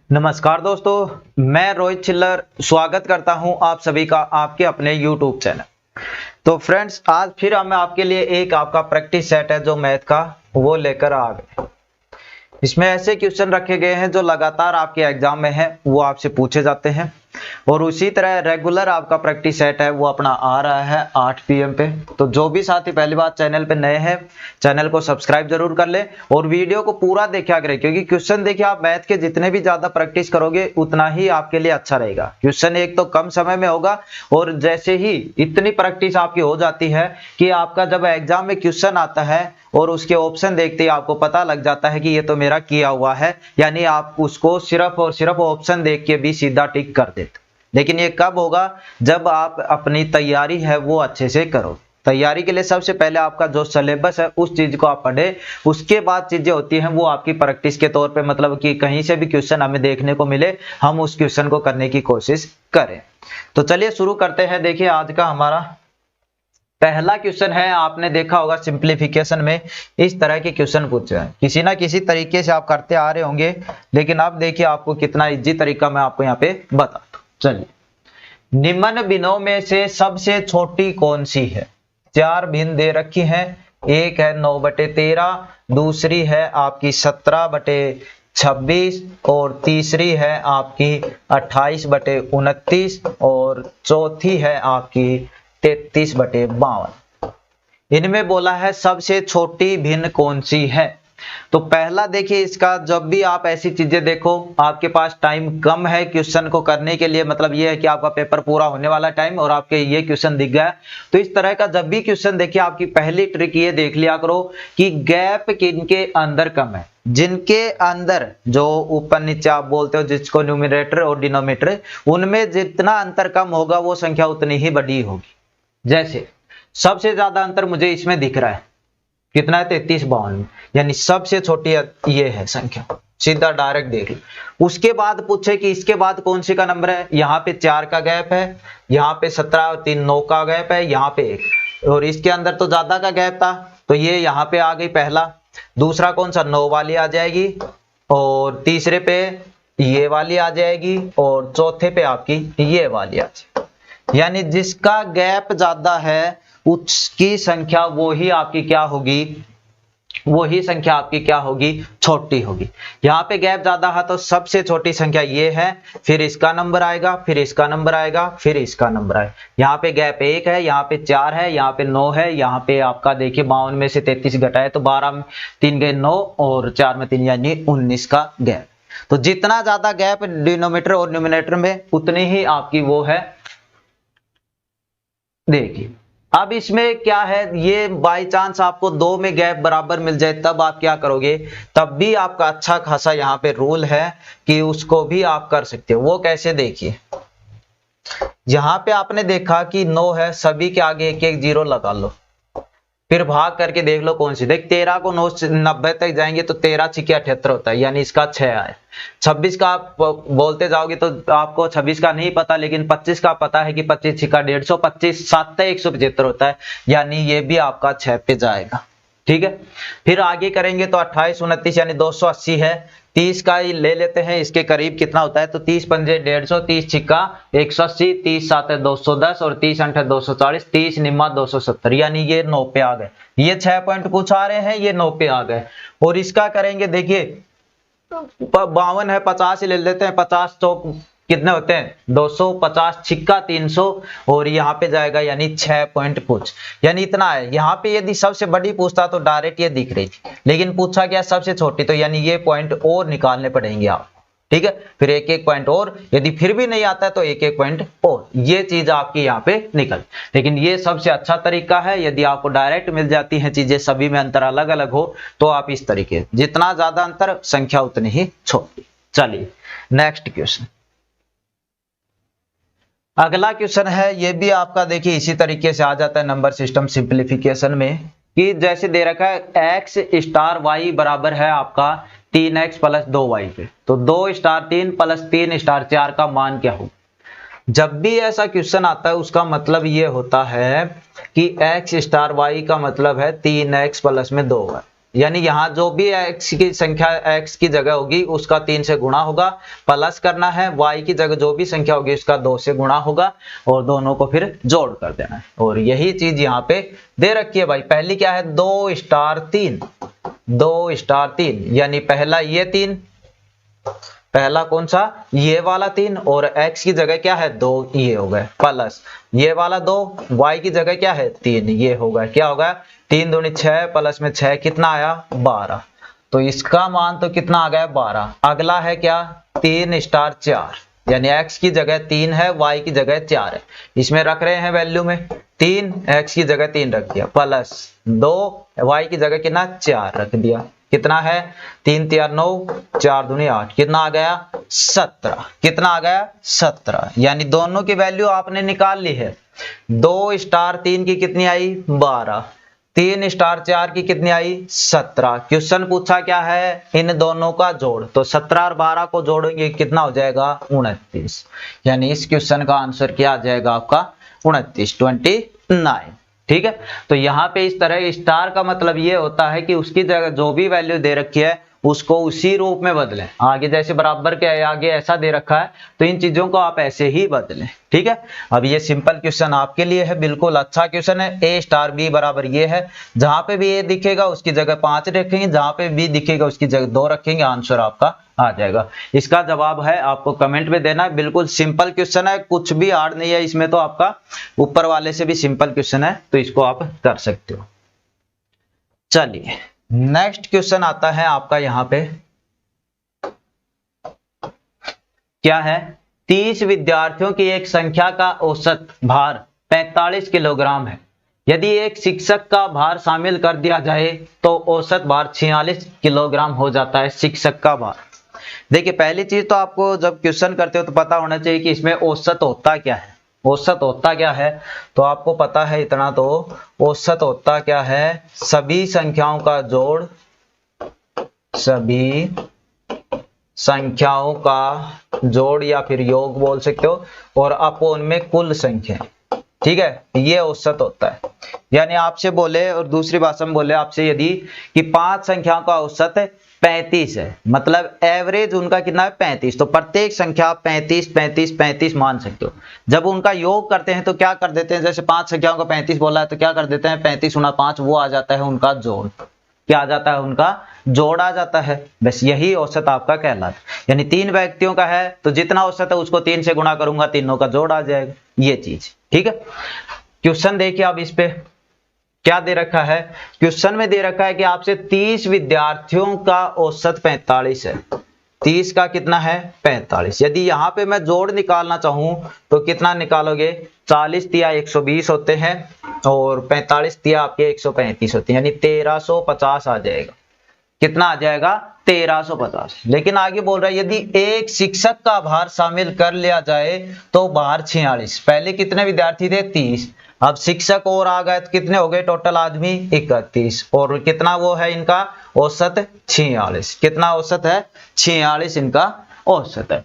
नमस्कार दोस्तों, मैं रोहित छिल्लर स्वागत करता हूं आप सभी का आपके अपने YouTube चैनल। तो फ्रेंड्स, आज फिर हम आपके लिए एक आपका प्रैक्टिस सेट है जो मैथ का वो लेकर आ गए। इसमें ऐसे क्वेश्चन रखे गए हैं जो लगातार आपके एग्जाम में है, वो आपसे पूछे जाते हैं और उसी तरह रेगुलर आपका प्रैक्टिस सेट है वो अपना आ रहा है 8 PM पे। तो जो भी साथी पहली बार चैनल पे नए हैं, चैनल को सब्सक्राइब जरूर कर ले और वीडियो को पूरा देखा करें, क्योंकि क्वेश्चन देखिए आप मैथ के जितने भी ज्यादा प्रैक्टिस करोगे उतना ही आपके लिए अच्छा रहेगा। क्वेश्चन एक तो कम समय में होगा और जैसे ही इतनी प्रैक्टिस आपकी हो जाती है कि आपका जब एग्जाम में क्वेश्चन आता है और उसके ऑप्शन देखते ही आपको पता लग जाता है कि ये तो मेरा किया हुआ है, यानी आप उसको सिर्फ और सिर्फ ऑप्शन देख के भी सीधा टिक कर देते। लेकिन ये कब होगा? जब आप अपनी तैयारी है वो अच्छे से करो। तैयारी के लिए सबसे पहले आपका जो सिलेबस है उस चीज को आप पढ़े, उसके बाद चीजें होती हैं वो आपकी प्रैक्टिस के तौर पे, मतलब कि कहीं से भी क्वेश्चन हमें देखने को मिले हम उस क्वेश्चन को करने की कोशिश करें। तो चलिए शुरू करते हैं। देखिए आज का हमारा पहला क्वेश्चन है, आपने देखा होगा सिंप्लीफिकेशन में इस तरह के क्वेश्चन पूछे हैं, किसी ना किसी तरीके से आप करते आ रहे होंगे, लेकिन अब देखिए आपको कितना इजी तरीका मैं आपको यहाँ पे बताता हूँ। चलिए, निम्न भिन्नों में से सबसे छोटी कौन सी है? 4 भिन्न दे रखी हैं। एक है 9/13, दूसरी है आपकी 17/26 और तीसरी है आपकी 28/29 और चौथी है आपकी 33/52। इनमें बोला है सबसे छोटी भिन्न कौन सी है। तो पहला देखिए, इसका जब भी आप ऐसी चीजें देखो, आपके पास टाइम कम है क्वेश्चन को करने के लिए, मतलब ये है कि आपका पेपर पूरा होने वाला टाइम और आपके ये क्वेश्चन दिख गया, तो इस तरह का जब भी क्वेश्चन देखिए आपकी पहली ट्रिक ये देख लिया करो कि गैप किनके अंदर कम है। जिनके अंदर जो ऊपर नीचे आप बोलते हो जिसको न्यूमरेटर और डिनोमिनेटर, उनमें जितना अंतर कम होगा वो संख्या उतनी ही बड़ी होगी। जैसे सबसे ज्यादा अंतर मुझे इसमें दिख रहा है, कितना है? 33/52, यानी सबसे छोटी ये है संख्या, सीधा डायरेक्ट देख लो। उसके बाद पूछे कि इसके बाद कौन सी का नंबर है, यहाँ पे 4 का गैप है, यहाँ पे 17 और 3 9 का गैप है, यहाँ पे 1, और इसके अंदर तो ज्यादा का गैप था तो ये यहाँ पे आ गई पहला। दूसरा कौन सा? 9 वाली आ जाएगी और तीसरे पे ये वाली आ जाएगी और चौथे पे आपकी ये वाली आ जाएगी। यानी जिसका गैप ज्यादा है उसकी संख्या वो ही आपकी क्या होगी? वही संख्या आपकी क्या होगी? छोटी होगी। यहाँ पे गैप ज्यादा है तो सबसे छोटी संख्या ये है, फिर इसका नंबर आएगा, फिर इसका नंबर आएगा, फिर इसका नंबर आएगा। यहाँ पे गैप 1 है, यहाँ पे 4 है, यहाँ पे 9 है, यहाँ पे आपका देखिए 52 में से 33 घटा है तो 12 में 3 गए 9 और 4 में 3 यानी 19 का गैप। तो जितना ज्यादा गैप डिनोमिनेटर और न्यूमरेटर में उतनी ही आपकी वो है। देखिए अब इसमें क्या है, ये बाय चांस आपको 2 में गैप बराबर मिल जाए तब आप क्या करोगे? तब भी आपका अच्छा खासा यहाँ पे रूल है कि उसको भी आप कर सकते हो। वो कैसे? देखिए यहाँ पे आपने देखा कि 9 है, सभी के आगे 1-1 0 लगा लो, फिर भाग करके देख लो कौन सी। देख 13 को 9 से 90 तक जाएंगे तो 13 छिके 78 होता है, यानी इसका 6 आया। 26 का आप बोलते जाओगे तो आपको 26 का नहीं पता, लेकिन 25 का पता है कि 25 छिका 150, 25 7 175 होता है, यानी ये भी आपका 6 पे जाएगा। ठीक है, फिर आगे करेंगे तो 28 29 यानी 280 है। 30 का ही ले लेते हैं, इसके करीब कितना होता है तो 30 पंजे 150, 30 छिक्का 180, 30 7 210 और 30 8 240, 30 निम्मा 270, यानी ये 9 पे आ गए। ये 6 पॉइंट कुछ आ रहे हैं, ये 9 पे आ गए। और इसका करेंगे, देखिए 52 है, 50 ही ले लेते हैं, 50 चौक कितने होते हैं? 250 छिक्का 300 और यहाँ पे जाएगा यानी 6 पॉइंट कुछ, यानी इतना है। यहाँ पे यदि सबसे बड़ी पूछता तो डायरेक्ट ये दिख रही थी, लेकिन पूछा क्या सबसे छोटी, तो यानी ये पॉइंट और निकालने पड़ेंगे आपको। ठीक है, फिर 1-1 पॉइंट और, यदि फिर भी नहीं आता है तो 1-1 पॉइंट और, ये चीज आपकी यहाँ पे निकल। लेकिन ये सबसे अच्छा तरीका है, यदि आपको डायरेक्ट मिल जाती है चीजें, सभी में अंतर अलग अलग हो, तो आप इस तरीके, जितना ज्यादा अंतर संख्या उतनी ही छोटी। चलिए नेक्स्ट क्वेश्चन। अगला क्वेश्चन है, ये भी आपका देखिए इसी तरीके से आ जाता है नंबर सिस्टम सिंप्लीफिकेशन में, कि जैसे दे रखा है x स्टार y बराबर है आपका 3x प्लस 2y पे, तो 2 स्टार 3 प्लस 3 स्टार 4 का मान क्या हो? जब भी ऐसा क्वेश्चन आता है उसका मतलब ये होता है कि x स्टार y का मतलब है 3x प्लस में 2y। यानी यहाँ जो भी x की संख्या x की जगह होगी उसका 3 से गुणा होगा, प्लस करना है, y की जगह जो भी संख्या होगी उसका 2 से गुणा होगा और दोनों को फिर जोड़ कर देना है। और यही चीज यहाँ पे दे रखी है भाई। पहली क्या है 2 स्टार 3, 2 स्टार 3 यानी पहला ये 3, पहला कौन सा ये वाला 3 और x की जगह क्या है 2 ये हो गए, प्लस ये वाला 2 y की जगह क्या है 3 ये हो गया। क्या होगा 3 दूनी 6 प्लस में 6 कितना आया 12। तो इसका मान तो कितना आ गया 12। अगला है क्या 3 स्टार 4 यानी x की जगह 3 है y की जगह 4 है। इसमें रख रहे हैं वैल्यू में 3, x की जगह 3 रख दिया, प्लस 2 y की जगह कितना 4 रख दिया। कितना है 3 3 9 4 दूनी 8 कितना आ गया 17। कितना आ गया 17 यानी दोनों की वैल्यू आपने निकाल ली है। 2 स्टार 3 की कितनी आई 12, 3 स्टार 4 की कितनी आई 17। क्वेश्चन पूछा क्या है इन दोनों का जोड़, तो 17 और 12 को जोड़ेंगे कितना हो जाएगा 29। यानी इस क्वेश्चन का आंसर क्या आ जाएगा आपका 29। ठीक है। तो यहाँ पे इस तरह स्टार का मतलब ये होता है कि उसकी जगह जो भी वैल्यू दे रखी है उसको उसी रूप में बदलें। आगे जैसे बराबर के आगे ऐसा दे रखा है तो इन चीजों को आप ऐसे ही बदलें। ठीक है। अब ये सिंपल क्वेश्चन आपके लिए है, बिल्कुल अच्छा क्वेश्चन है। a स्टार b बराबर ये है, जहां पे भी a दिखेगा उसकी जगह 5 रखेंगे, जहां पे b दिखेगा उसकी जगह 2 रखेंगे, आंसर आपका आ जाएगा। इसका जवाब है आपको कमेंट में देना है। बिल्कुल सिंपल क्वेश्चन है, कुछ भी हार्ड नहीं है इसमें। तो आपका ऊपर वाले से भी सिंपल क्वेश्चन है तो इसको आप कर सकते हो। चलिए नेक्स्ट क्वेश्चन आता है आपका यहाँ पे क्या है 30 विद्यार्थियों की एक संख्या का औसत भार 45 किलोग्राम है। यदि एक शिक्षक का भार शामिल कर दिया जाए तो औसत भार 46 किलोग्राम हो जाता है शिक्षक का भार। देखिए पहली चीज तो आपको जब क्वेश्चन करते हो तो पता होना चाहिए कि इसमें औसत होता क्या है। औसत होता क्या है तो आपको पता है इतना, तो औसत होता क्या है सभी संख्याओं का जोड़, सभी संख्याओं का जोड़ या फिर योग बोल सकते हो, और अपोन में कुल संख्या। ठीक है, ये औसत होता है। यानी आपसे बोले और दूसरी भाषा में बोले आपसे यदि कि 5 संख्याओं का औसत 35 है, मतलब एवरेज उनका कितना है 35, तो प्रत्येक संख्या 35 35 35 मान सकते हो। जब उनका योग करते हैं तो क्या कर देते हैं, जैसे 5 संख्याओं का 35 बोला है तो क्या कर देते हैं 35 गुना 5 वो आ जाता है उनका जोड़। क्या आ जाता है उनका जोड़ आ जाता है। बस यही औसत आपका कहलाता है। यानी 3 व्यक्तियों का है तो जितना औसत है उसको 3 से गुणा करूंगा, तीनों का जोड़ आ जाएगा, ये चीज। ठीक है। क्वेश्चन देखिए अब इस पे क्या दे रखा है। क्वेश्चन में दे रखा है कि आपसे 30 विद्यार्थियों का औसत 45 है। 30 का कितना है 45। यदि यहाँ पे मैं जोड़ निकालना चाहूं तो कितना निकालोगे, 40 तिया 120 होते हैं और 45 तिया आपके 135 होते हैं, यानी 1350 आ जाएगा। कितना आ जाएगा 1350। लेकिन आगे बोल रहा है यदि एक शिक्षक का भार शामिल कर लिया जाए तो भार 46। पहले कितने विद्यार्थी थे 30, अब शिक्षक और आ गए तो कितने हो गए टोटल आदमी 31, और कितना वो है इनका औसत 46। कितना औसत है 46 इनका औसत है।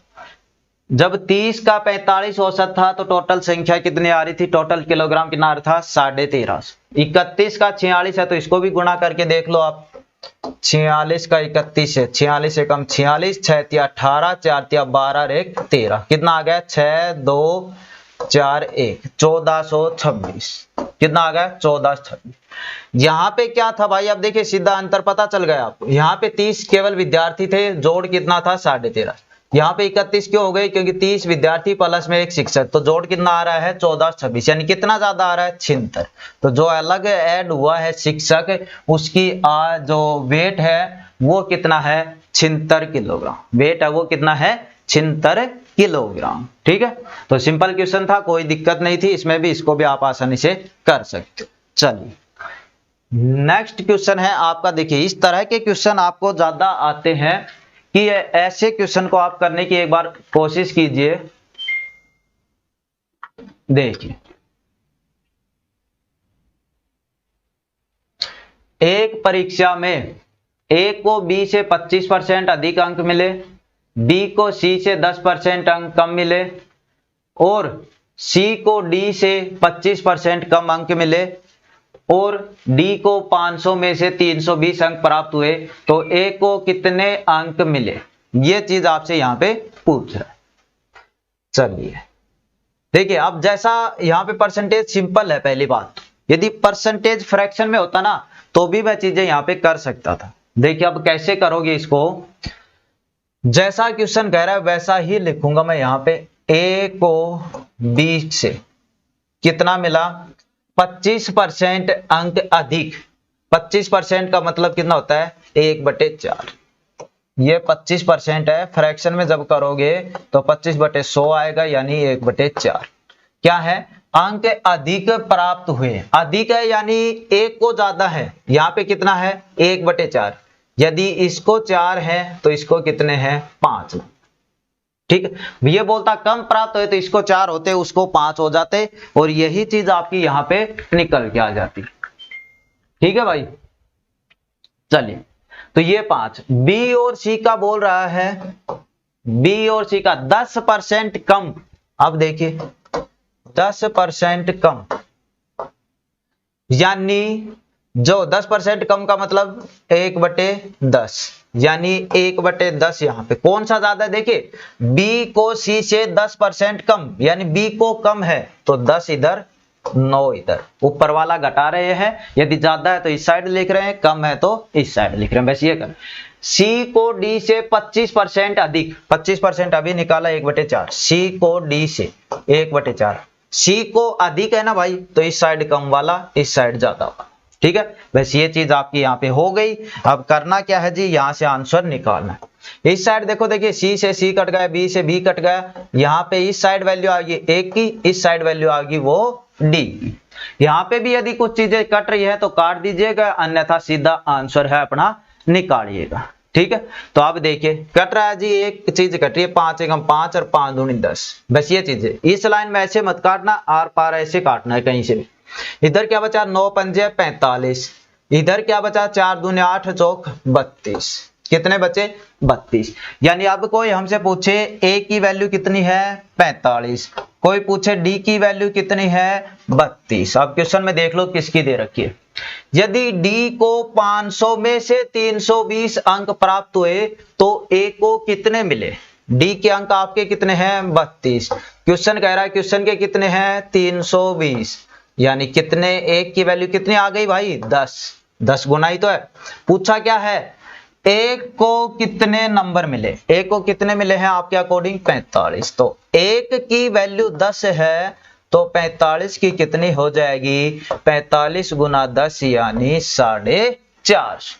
जब 30 का 45 औसत था तो टोटल संख्या कितनी आ रही थी, टोटल किलोग्राम कितना आ रहा था 1350। 31 का 46 है तो इसको भी गुणा करके देख लो आप। 46 का 31 है, 46 से कम 46, 6 तिया 18, 4 तिया 12, 1 13, कितना आ गया 6 2 4 1 1426। कितना आ गया 1426। यहाँ पे क्या था भाई, अब देखिए सीधा अंतर पता चल गया आपको। यहाँ पे 30 केवल विद्यार्थी थे, जोड़ कितना था 13.5। यहाँ पे 31 क्यों हो गए, क्योंकि 30 विद्यार्थी प्लस में एक शिक्षक, तो जोड़ कितना आ रहा है 1426, यानी कितना ज्यादा आ रहा है 76। तो जो अलग ऐड हुआ है शिक्षक उसकी जो वेट है वो कितना है 76 किलोग्राम। वेट है वो कितना है 76 किलोग्राम। ठीक है। तो सिंपल क्वेश्चन था, कोई दिक्कत नहीं थी इसमें भी, इसको भी आप आसानी से कर सकते हो। चलिए नेक्स्ट क्वेश्चन है आपका। देखिए इस तरह के क्वेश्चन आपको ज्यादा आते हैं कि ऐसे क्वेश्चन को आप करने की एक बार कोशिश कीजिए। देखिए एक परीक्षा में A को B से 25% अधिक अंक मिले, B को C से 10% अंक कम मिले और C को D से 25% कम अंक मिले, और डी को 500 में से 320 अंक प्राप्त हुए तो ए को कितने अंक मिले, ये चीज आपसे यहाँ पे पूछ रहा है। चलिए देखिए, अब जैसा यहाँ पे परसेंटेज सिंपल है, पहली बात यदि परसेंटेज फ्रैक्शन में होता ना तो भी मैं चीजें यहाँ पे कर सकता था। देखिए अब कैसे करोगे इसको, जैसा क्वेश्चन कह रहा है वैसा ही लिखूंगा मैं यहाँ पे। ए को बी से कितना मिला, 25% अंक अधिक। 25% का मतलब कितना होता है, 1/4। ये 25% है, फ्रैक्शन में जब करोगे तो 25/100 आएगा, यानी 1/4। क्या है, अंक अधिक प्राप्त हुए। अधिक है यानी एक को ज्यादा है, यहाँ पे कितना है 1/4। यदि इसको 4 है तो इसको कितने हैं 5। ठीक है, ये बोलता कम प्राप्त हुए तो इसको 4 होते उसको 5 हो जाते, और यही चीज आपकी यहाँ पे निकल के आ जाती। ठीक है भाई, चलिए तो ये 5। बी और सी का बोल रहा है, बी और सी का 10% कम। अब देखिए 10% कम, यानी जो 10% कम का मतलब 1/10, यानी 1/10। यहां पे कौन सा ज्यादा है, देखिए बी को सी से 10% कम, यानी बी को कम है तो 10 इधर 9 इधर, ऊपर वाला घटा रहे हैं। यदि ज्यादा है तो इस साइड लिख रहे हैं, कम है तो इस साइड लिख रहे हैं, बस ये कर। सी को डी से 25% अधिक, 25% अभी निकाला 1/4। सी को डी से 1/4, सी को अधिक है ना भाई, तो इस साइड कम वाला इस साइड ज्यादा वाला। ठीक है, बस ये चीज आपकी यहाँ पे हो गई। अब करना क्या है जी, यहाँ से आंसर निकालना है। इस साइड देखो, देखिए सी से सी कट गया, बी से बी कट गया, यहाँ पे इस साइड वैल्यू आ गई 1 की, इस साइड वैल्यू आ गई वो डी की। यहाँ पे भी यदि कुछ चीजें कट रही है तो काट दीजिएगा, अन्यथा सीधा आंसर है अपना निकालिएगा। ठीक है, तो अब देखिए कट रहा है जी, एक चीज कट रही है 5 एकम 5 और 5 दूनी 10, बस ये चीज है। इस लाइन में ऐसे मत काटना, आर पार ऐसे काटना है कहीं से भी। इधर क्या बचा 9 पंजे 45, इधर क्या बचा 4 दूने 8 चौक 32, कितने बचे 32। यानी अब कोई हमसे पूछे ए की वैल्यू कितनी है 45, कोई पूछे डी की वैल्यू कितनी है 32। अब क्वेश्चन में देख लो किसकी दे रखी है। यदि डी को 500 में से 320 अंक प्राप्त हुए तो ए को कितने मिले। डी के अंक आपके कितने हैं 32, क्वेश्चन कह रहा है क्वेश्चन के कितने हैं 320, यानी कितने एक की वैल्यू कितनी आ गई भाई 10। 10 गुना ही तो है। पूछा क्या है, एक को कितने नंबर मिले, एक को कितने मिले हैं आपके अकॉर्डिंग 45। तो एक की वैल्यू 10 है तो 45 की कितनी हो जाएगी 45 गुना 10 यानी 4.5।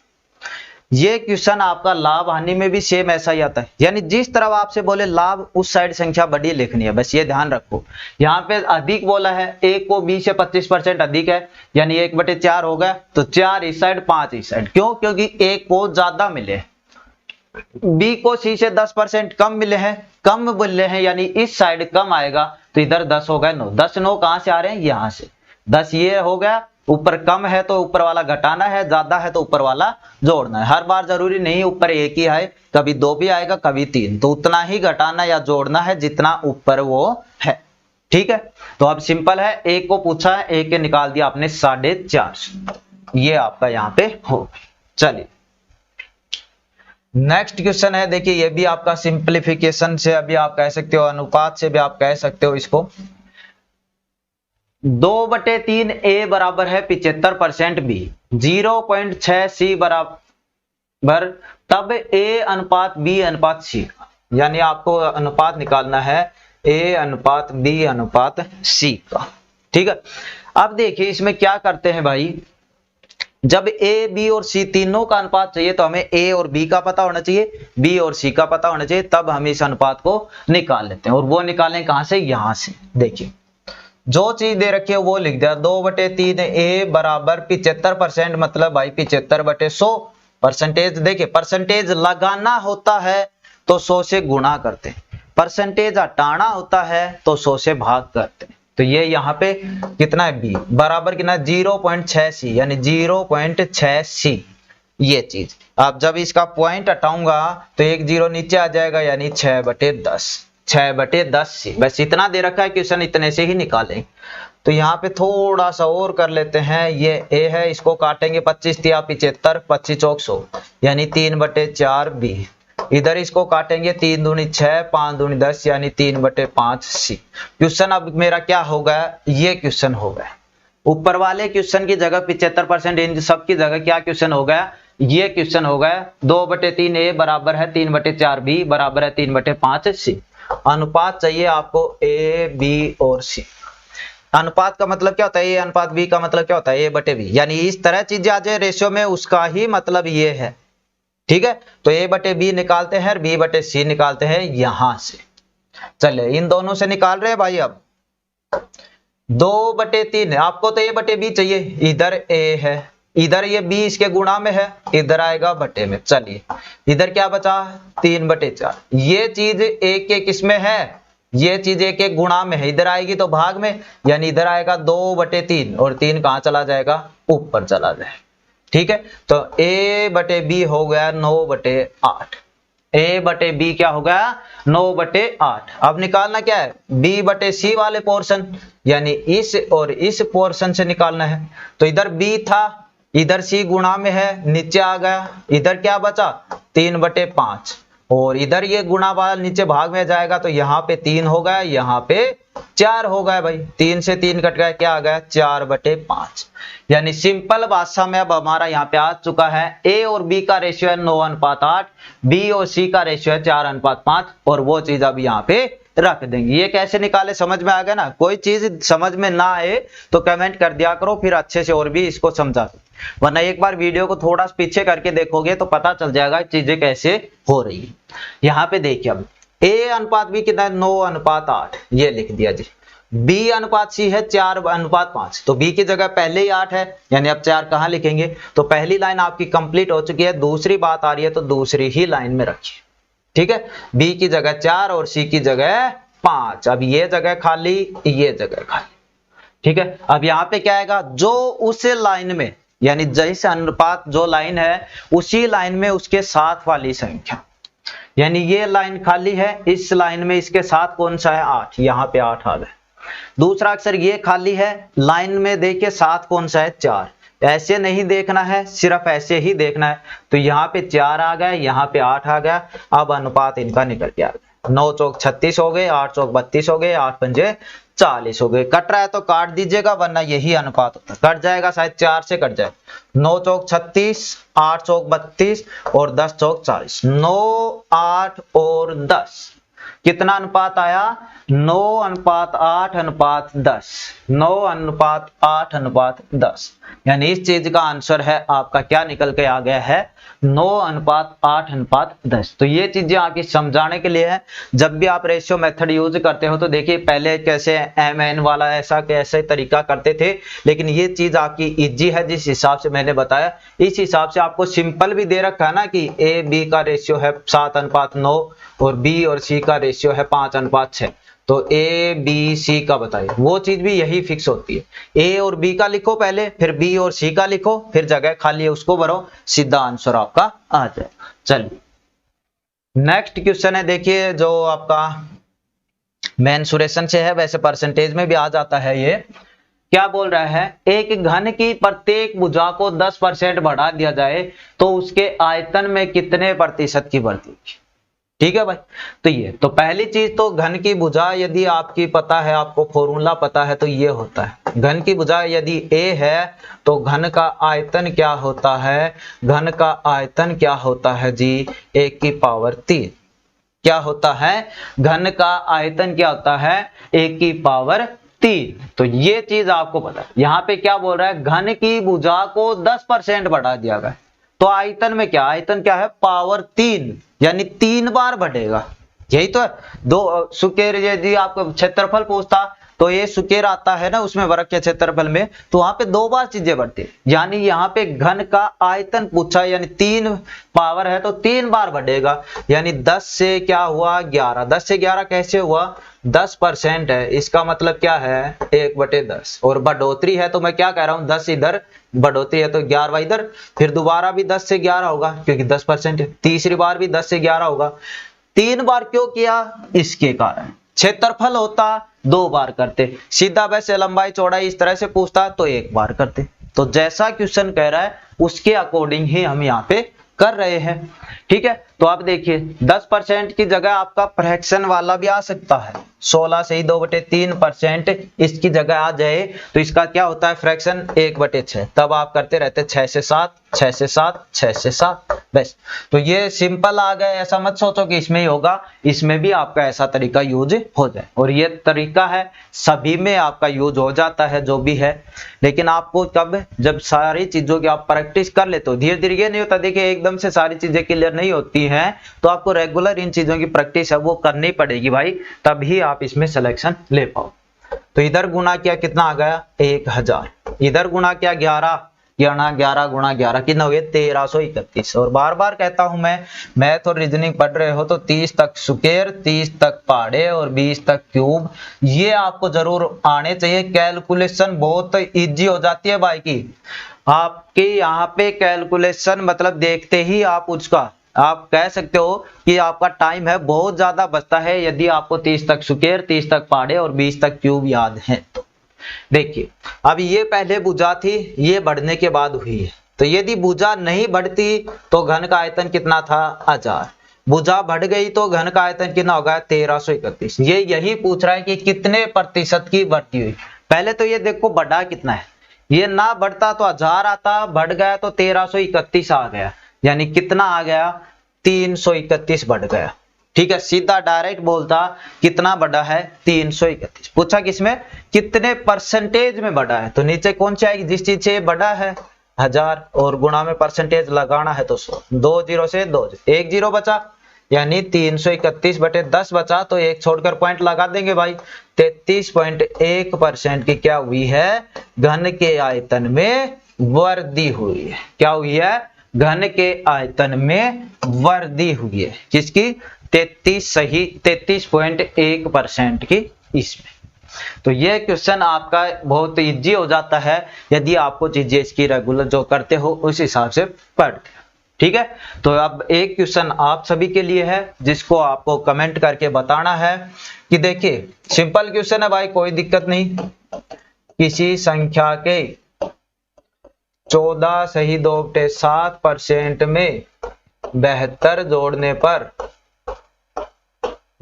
ये क्वेश्चन आपका लाभ हानि में भी सेम ऐसा ही आता है, यानी जिस तरह आपसे बोले लाभ उस साइड संख्या बड़ी लिखनी है, बस ये ध्यान रखो। यहाँ पे अधिक बोला है, एक को बी से 25% अधिक है, यानी 1/4 हो गया, तो 4 इस साइड 5 इस साइड। क्यों, क्योंकि एक को ज्यादा मिले। बी को सी से 10% कम मिले हैं, कम मिले हैं यानी इस साइड कम आएगा, तो इधर 10 हो गए 9। 10 9 कहां से आ रहे हैं, यहां से। 10 ये हो गया, ऊपर कम है तो ऊपर वाला घटाना है, ज्यादा है तो ऊपर वाला जोड़ना है। हर बार जरूरी नहीं ऊपर एक ही आए, कभी 2 भी आएगा कभी 3, तो उतना ही घटाना या जोड़ना है जितना ऊपर वो है। ठीक है, तो अब सिंपल है, एक को पूछा है, एक के निकाल दिया आपने 4.5, ये आपका यहाँ पे हो। चलिए नेक्स्ट क्वेश्चन है, देखिए ये भी आपका सिंप्लीफिकेशन से अभी आप कह सकते हो, अनुपात से भी आप कह सकते हो इसको। 2/3 ए बराबर है 75% बी, 0.6 सी बराबर, तब ए अनुपात बी अनुपात सी, यानी आपको अनुपात निकालना है ए अनुपात बी अनुपात सी का। ठीक है, अब देखिए इसमें क्या करते हैं भाई, जब ए बी और सी तीनों का अनुपात चाहिए तो हमें ए और बी का पता होना चाहिए, बी और सी का पता होना चाहिए, तब हम इस अनुपात को निकाल लेते हैं। और वो निकालें कहां से, यहां से। देखिए जो चीज दे रखी है वो लिख दिया, 2/3 ए बराबर 75%, मतलब भाई 75/100 परसेंटेज। देखिए परसेंटेज लगाना होता है तो 100 से गुणा करते हैं, परसेंटेज हटाना होता है तो 100 से भाग करते हैं। तो ये यहाँ पे कितना है बी बराबर कितना 0.6 सी, यानी 0.6 सी। ये चीज अब जब इसका पॉइंट हटाऊंगा तो एक 0 नीचे आ जाएगा, यानी 6/10, 6/10 सी। बस इतना दे रखा है क्वेश्चन, इतने से ही निकालें। तो यहाँ पे थोड़ा सा और कर लेते हैं। ये a है, इसको काटेंगे 25 तिया 75, 25 चौक 100 यानी 3/4 b। इधर इसको काटेंगे 3 दूनी 6, 5 दूनी 10 यानी 3/5 c। क्वेश्चन अब मेरा क्या हो गया, ये क्वेश्चन हो गया। ऊपर वाले क्वेश्चन की जगह 75% इन सब की जगह क्या क्वेश्चन हो गया, ये क्वेश्चन हो गया। 2/3 a बराबर है 3/4 b बराबर है 3/5 c। अनुपात चाहिए आपको a b और c। अनुपात का मतलब क्या होता है, a अनुपात b का मतलब क्या होता है, a/b। यानी इस तरह चीजें आ जाए रेशियो में, उसका ही मतलब ये है। ठीक है, तो a/b निकालते हैं और b/c निकालते हैं यहां से। चलिए इन दोनों से निकाल रहे हैं भाई। अब 2/3 है, आपको तो a/b चाहिए। इधर a है, इधर ये b इसके गुणा में है, इधर आएगा बटे में। चलिए इधर क्या बचा, 3/4। ये चीज एक एक इसमें है, ये चीज एक एक गुणा में है, इधर आएगी तो भाग में, यानी इधर आएगा 2/3 और 3 कहां चला जाएगा, ऊपर चला जाएगा। ठीक है, तो a/b हो गया 9/8। a/b क्या हो गया, 9/8। अब निकालना क्या है, b/c वाले पोर्शन, यानी इस और इस पोर्शन से निकालना है। तो इधर b था, इधर c गुणा में है, नीचे आ गया। इधर क्या बचा, 3/5 और इधर ये गुणा वाला नीचे भाग में जाएगा, तो यहाँ पे 3 हो गया, यहाँ पे 4 हो गया भाई। 3 से 3 कट गया, क्या आ गया, 4/5। यानी सिंपल भाषा में अब हमारा यहाँ पे आ चुका है, a और b का रेशियो है 9:8, b और c का रेशियो है 4:5 और वो चीज अब यहाँ पे रख देंगे। ये कैसे निकाले समझ में आ गया ना। कोई चीज समझ में ना आए तो कमेंट कर दिया करो, फिर अच्छे से और भी इसको समझा दो। वरना एक बार वीडियो को थोड़ा पीछे करके देखोगे तो पता चल जाएगा चीजें कैसे हो रही है। यहाँ पे देखिए अब a अनुपात b कितना है, 9:8, ये लिख दिया जी। b अनुपात c है 4:5, तो b की जगह पहले ही 8 है, यानी अब 4 कहाँ लिखेंगे। तो पहली लाइन आपकी कंप्लीट हो चुकी है, दूसरी बात आ रही है तो दूसरी ही लाइन में रखिए। ठीक है, b की जगह 4 और c की जगह 5। अब ये जगह खाली, ये जगह खाली। ठीक है, अब यहाँ पे क्या आएगा, जो उस लाइन में, यानी जैसे अनुपात जो लाइन है उसी लाइन में उसके साथ वाली संख्या, यानी ये लाइन खाली है, इस लाइन में इसके साथ कौन सा है, 8, यहाँ पे 8 आ गया। दूसरा अक्षर ये खाली है, लाइन में देखिए साथ कौन सा है, 4। ऐसे नहीं देखना है, सिर्फ ऐसे ही देखना है। तो यहाँ पे 4 आ गया, यहाँ पे 8 आ गया। अब अनुपात इनका निकल के आ गया, 9 चौक 36 हो गए, 8 चौक 32 हो गए, 8 पंजे 40 हो गए। कट रहा है तो काट दीजिएगा, वरना यही अनुपात होता है। कट जाएगा शायद 4 से कट जाए, 9 चौक 36, 8 चौक 32 और 10 चौक 40। 9, 8 और 10 कितना अनुपात आया, 9:8:10। 9:8:10, यानी इस चीज का आंसर है आपका क्या निकल के आ गया है, 9:8:10। तो ये चीजें आगे समझाने के लिए है। जब भी आप रेशियो मेथड यूज करते हो तो देखिए पहले कैसे mn वाला ऐसा कैसे तरीका करते थे, लेकिन ये चीज आपकी इजी है जिस हिसाब से मैंने बताया। इस हिसाब से आपको सिंपल भी दे रखा है ना कि a b का रेशियो है 7:9 और b और c का रेशियो है 5:6। तो a b c का बताइए, वो चीज भी यही फिक्स होती है। a और b का लिखो पहले, फिर b और c का लिखो, फिर जगह खाली है उसको भरो, सीधा आंसर आपका आ जाएगा। चलिए नेक्स्ट क्वेश्चन है, देखिए जो आपका मेंसुरेशन से है, वैसे परसेंटेज में भी आ जाता है। ये क्या बोल रहा है, एक घन की प्रत्येक भुजा को 10% बढ़ा दिया जाए तो उसके आयतन में कितने प्रतिशत की वृद्धि होगी। ठीक है भाई, तो ये तो पहली चीज तो घन की भुजा यदि आपकी पता है, आपको फॉर्मूला पता है, तो ये होता है घन की भुजा यदि a है तो घन का आयतन क्या होता है, घन का आयतन क्या होता है जी, 1⁻3। क्या होता है, घन का आयतन क्या होता है, 1⁻3। तो ये चीज आपको पता है। यहाँ पे क्या बोल रहा है, घन की भुजा को 10% बढ़ा दिया गया, तो आयतन में क्या, आयतन क्या है, पावर 3, यानी 3 बार बढ़ेगा। यही तो है। दो सुकेर यदि आपको क्षेत्रफल पूछता तो ये सुकेर आता है ना उसमें वर्ग के क्षेत्रफल में, तो वहां पे 2 बार चीजें बढ़ती है। यानी यहाँ पे घन का आयतन पूछा, यानी 3 पावर है तो 3 बार बढ़ेगा। यानी 10 से क्या हुआ, 11। 10 से 11 कैसे हुआ, 10% है, इसका मतलब क्या है, 1/10। और बढ़ोतरी है तो मैं क्या कह रहा हूँ, 10 इधर बढ़ोतरी है तो 11 इधर, फिर दोबारा भी 10 से 11 होगा क्योंकि 10% है, तीसरी बार भी 10 से 11 होगा। 3 बार क्यों किया, इसके कारण। क्षेत्रफल होता 2 बार करते, सीधा वैसे लंबाई चौड़ाई इस तरह से पूछता तो 1 बार करते। तो जैसा क्वेश्चन कह रहा है उसके अकॉर्डिंग ही हम यहाँ पे कर रहे हैं। ठीक है, तो आप देखिए 10% की जगह आपका फ्रैक्शन वाला भी आ सकता है, 16 से ही 2/3% इसकी जगह आ जाए तो इसका क्या होता है फ्रैक्शन 1/6। तब आप करते रहते 6 से 7, 6 से 7, 6 से 7 बस। तो ये सिंपल आ गए, ऐसा मत सोचो कि इसमें ही होगा, इसमें भी आपका ऐसा तरीका यूज हो जाए। और ये तरीका है सभी में आपका यूज हो जाता है जो भी है, लेकिन आपको कब, जब सारी चीजों की आप प्रैक्टिस कर लेते हो। धीरे धीरे ये नहीं होता, देखिए एकदम से सारी चीजें क्लियर नहीं होती हैं, तो आपको रेगुलर इन चीजों की प्रैक्टिस है वो करनी पड़ेगी भाई, तभी आप इसमें सिलेक्शन ले पाओ। तो इधर गुना किया कितना आ गया 1000, इधर गुना किया 11 गुणा 11 कितना हो गया 1331। और बार बार कहता हूं मैं, मैथ और रीजनिंग पढ़ रहे हो तो 30 तक स्क्वायर, 30 तक पहाड़े और 20 तक क्यूब, ये आपको जरूर आने चाहिए। कैलकुलेशन बहुत इजी हो जाती है भाई की, आपके यहाँ पे कैलकुलेशन मतलब देखते ही आप उसका आप कह सकते हो कि आपका टाइम है बहुत ज्यादा बचता है, यदि आपको 30 तक स्क्वायर, 30 तक पहाड़े और 20 तक क्यूब याद है तो। देखिए अब ये पहले भुजा थी, ये बढ़ने के बाद हुई है, तो यदि भुजा नहीं बढ़ती तो घन का आयतन कितना था 1000, भुजा बढ़ गई तो घन का आयतन कितना होगा 1331। ये यही पूछ रहा है कि कितने प्रतिशत की बढ़ती हुई। पहले तो ये देखो बढ़ा कितना है, ये ना बढ़ता तो 1000 आता, बढ़ गया तो 1331 आ गया, यानी कितना आ गया 331 बढ़ गया। ठीक है, सीधा डायरेक्ट बोलता कितना बढ़ा है 331। पूछा किसमें, कितने परसेंटेज में बढ़ा है, तो नीचे कौन सी आएगी, जिस चीज से बढ़ा है 1000 और गुणा में परसेंटेज लगाना है तो 100, 2 0 से 2 1 0 बचा, यानी 331/10 बचा, तो एक छोड़कर पॉइंट लगा देंगे भाई। 33.1% की क्या हुई है, घन के आयतन में वृद्धि हुई है। क्या हुई है, घन के आयतन में वृद्धि हुई है, किसकी 33.1% की इसमें। तो ये क्वेश्चन आपका बहुत इजी हो जाता है यदि आपको चीजें इसकी रेगुलर जो करते हो उस हिसाब से पढ़ते हो। ठीक है, तो अब एक क्वेश्चन आप सभी के लिए है जिसको आपको कमेंट करके बताना है कि देखिए सिंपल क्वेश्चन है भाई, कोई दिक्कत नहीं। किसी संख्या के 14 सही 2/7% में 72 जोड़ने पर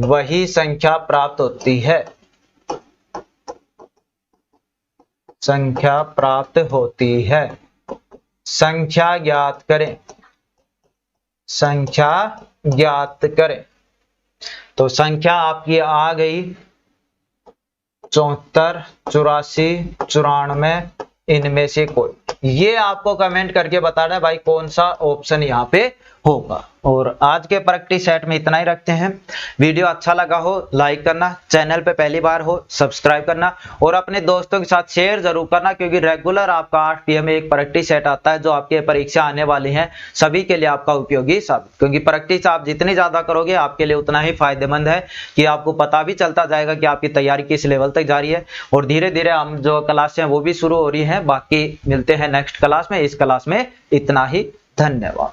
वही संख्या प्राप्त होती है, संख्या प्राप्त होती है, संख्या ज्ञात करें, संख्या ज्ञात करें। तो संख्या आपकी आ गई 74, 84, 94, इनमें से कोई। ये आपको कमेंट करके बताना है भाई कौन सा ऑप्शन यहाँ पे होगा। और आज के प्रैक्टिस सेट में इतना ही रखते हैं। वीडियो अच्छा लगा हो लाइक करना, चैनल पे पहली बार हो सब्सक्राइब करना और अपने दोस्तों के साथ शेयर जरूर करना, क्योंकि रेगुलर आपका 8 PM में एक प्रैक्टिस सेट आता है जो आपके परीक्षा आने वाली है, सभी के लिए आपका उपयोगी साबित। क्योंकि प्रैक्टिस आप जितनी ज्यादा करोगे आपके लिए उतना ही फायदेमंद है कि आपको पता भी चलता जाएगा कि आपकी तैयारी किस लेवल तक जा रही है। और धीरे धीरे हम जो क्लास है वो भी शुरू हो रही है। बाकी मिलते हैं नेक्स्ट क्लास में, इस क्लास में इतना ही, धन्यवाद।